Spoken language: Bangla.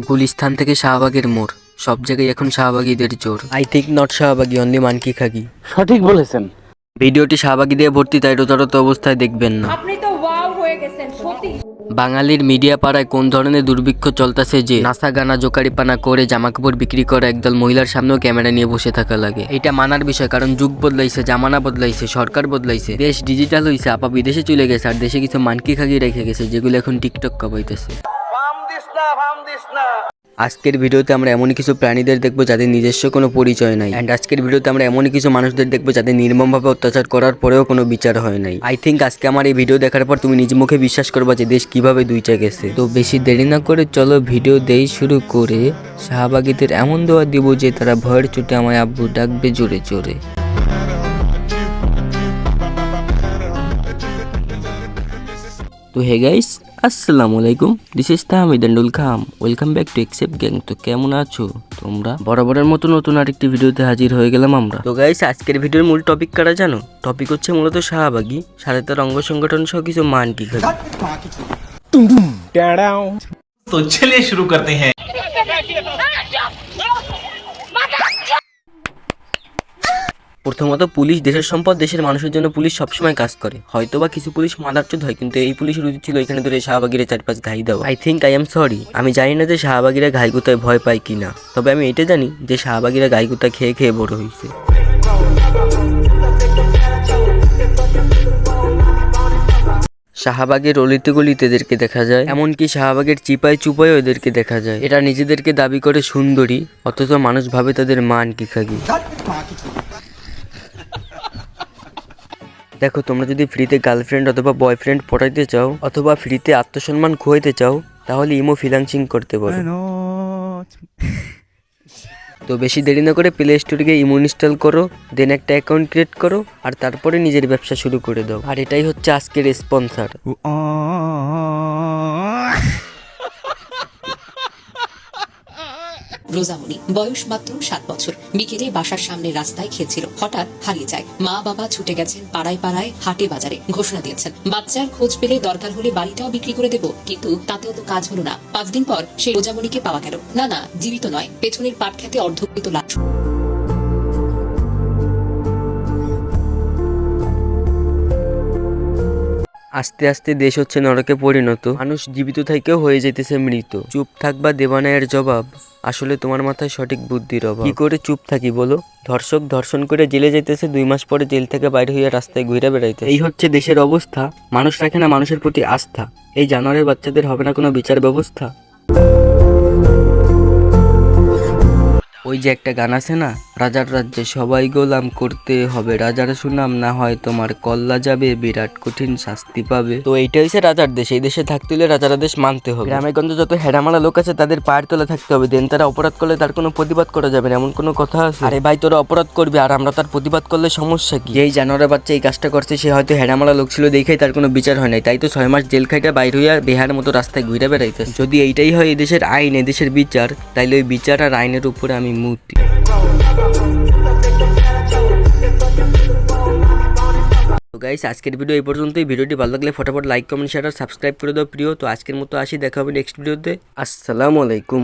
গুলিস্তান থেকে শাহবাগের মোড়, সব জায়গায় এখন শাহবাগীদের জোর। আই থিঙ্ক নট শাহবাগী, অনলি মানকি খাগি। সঠিক বলেছেন। ভিডিওটি শাহবাগী দিয়ে ভর্তি, তাই রোতারত অবস্থায় দেখবেন না। আপনি তো ওয়াও হয়ে গেছেন সত্যি। বাঙালির মিডিয়া পাড়ায় কোন ধরনের দুর্ভিক্ষ চলতেছে যে নাসা গানা জোকারিপানা করে জামাকাপড় বিক্রি করা একদল মহিলার সামনেও ক্যামেরা নিয়ে বসে থাকা লাগে। এটা মানার বিষয়, কারণ যুগ বদলাইছে, জামানা বদলাইছে, সরকার বদলাইছে, দেশ ডিজিটাল হইছে, আপা বিদেশে চলে গেছে, আর দেশে কিছু মানকি খাগি রেখে গেছে যেগুলো এখন টিকটক কাবাইতেছে। আজকের ভিডিওতে আমরা এমনই কিছু প্রাণীদের দেখবো যাদের নিজস্ব কোনো পরিচয় নাই, এন্ড আজকের ভিডিওতে আমরা এমনই কিছু মানুষদের দেখবো যাদের নির্মমভাবে অত্যাচার করার পরেও কোনো বিচার হয় নাই। আই থিঙ্ক আজকে আমার এই ভিডিও দেখার পর তুমি নিজ মুখে বিশ্বাস করবা যে দেশ কিভাবে দুইটা গেছে। তো বেশি দেরি না করে চলো ভিডিও দেই শুরু করে। শাহবাগীদের এমন দোয়া দিব যে তারা ভয়ের চোটে আমার আব্বু ডাকবে জোরে জোরে। তো হে গাইস, আসসালামু আলাইকুম, this is Tahmid and welcome back to except gang. তো কেমন আছো তোমরা? বরাবরের মতো নতুন আরেকটি ভিডিওতে হাজির হয়ে গেলাম আমরা। তো গাইস, আজকের ভিডিওর মূল টপিক কারা জানো? টপিক হচ্ছে মূলত শাহবাগী, সাথে তার অঙ্গ সংগঠন সহ কিছু মানকি খাগি। तो चलिए शुरू करते हैं। প্রথমত, পুলিশ দেশের সম্পদ, দেশের মানুষের জন্য পুলিশ সবসময় কাজ করে। হয়তোবা কিছু পুলিশ মাদারচোদ হয়, কিন্তু এই পুলিশের উচিত ছিল এখানে ধরে শাহবাগীরা 4-5 ঘাই দেওয়া। I think I am sorry, আমি জানি না যে শাহবাগীরা ঘাইগুতায় ভয় পায় কিনা, তবে আমি এটা জানি যে শাহবাগীরা ঘাইগুতা খেয়ে খেয়ে বড় হয়েছে। শাহবাগের অলিতে গলিতে এদেরকে দেখা যায়, এমনকি শাহবাগের চিপায় চুপায়ও এদেরকে দেখা যায়। এরা নিজেদেরকে দাবি করে সুন্দরী, অথচ মানুষ ভাবে তাদের মানকি খাগি। দেখো, তোমরা যদি ফ্রিতে গার্লফ্রেন্ড অথবা বয়ফ্রেন্ড পটাইতে চাও, অথবা ফ্রিতে আত্মসম্মান খোয়াইতে চাও, তাহলে ইমো ফ্রিল্যান্সিং করতে পারো। তো বেশি দেরি না করে প্লে স্টোরে গিয়ে ইমো ইনস্টল করো, দেন একটা অ্যাকাউন্ট ক্রিয়েট করো, আর তারপরে নিজের ব্যবসা শুরু করে দাও। আর এটাই হচ্ছে আজকের স্পন্সর। রোজামণি বয়স মাত্র 7 বছর। বিকেলে বাসার সামনে রাস্তায় খেলছিল, হঠাৎ হারিয়ে যায়। মা বাবা ছুটে গেছেন পাড়ায় পাড়ায়, হাটে বাজারে, ঘোষণা দিয়েছেন বাচ্চার খোঁজ পেলে দরকার হলে বাড়িটাও বিক্রি করে দেব। কিন্তু তাতেও তো কাজ হলো না। 5 দিন পর সেই রোজামণিকে পাওয়া গেল। না, জীবিত নয়, পেছনের পাট খেতে অর্ধকৃত লাশ। আস্তে আস্তে দেশ হচ্ছে নরকে পরিণত, মানুষ জীবিত থেকেও হয়ে যেতেছে মৃত। চুপ থাকবা দেবানায়ের জবাব, আসলে তোমার মাথায় সঠিক বুদ্ধির অভাব। কি করে চুপ থাকি বলো? ধর্ষক ধর্ষণ করে জেলে যেতেছে, 2 মাস পরে জেল থেকে বাইরে হইয়া রাস্তায় ঘুরে বেড়াইতে। এই হচ্ছে দেশের অবস্থা। মানুষ রাখে না মানুষের প্রতি আস্থা। এই জানোয়ারের বাচ্চাদের হবে না কোনো বিচার ব্যবস্থা? ওই যে একটা গান আছে না, রাজার রাজ্যে সবাই গোলাম করতে হবে, রাজার সুনাম না হয় তোমার কল্লা যাবে, বিরাট কঠিন শাস্তি পাবে। তো এইটা হচ্ছে রাজার দেশ, এই দেশে থাকতে হলে রাজার দেশ মানতে হবে। গ্রামে গঞ্জে যত হেডামালা লোক আছে তাদের পায়ের তলে থাকতে হবে, দেন তারা অপরাধ করলে তার কোনো প্রতিবাদ করা যাবে না, এমন কোনো কথা আছে? আরে ভাই, তোরা অপরাধ করবি আর আমরা তার প্রতিবাদ করলে সমস্যা কি? যেই জানোয়ারের বাচ্চা এই কাজটা করছে সে হয়তো হেডামালা লোক ছিল দেখেই তার কোনো বিচার হয় নাই, তাই তো 6 মাস জেল খাইটা বাইর হইয়া বেহার মতো রাস্তায় ঘুরে বেড়াইতেছে। যদি এইটাই হয় এদেশের আইন, এদেশের বিচার, তাইলে ওই বিচার আর আইনের উপরে আমি মুতি। তো গাইস, আজকের ভিডিও এই পর্যন্তই। ভিডিওটি ভালো লাগলে ফটাফট লাইক, কমেন্ট, শেয়ার আর সাবস্ক্রাইব করে দাও প্রিয়। তো আজকের মতো আসি, দেখা হবে নেক্সট ভিডিওতে। আসসালামু আলাইকুম।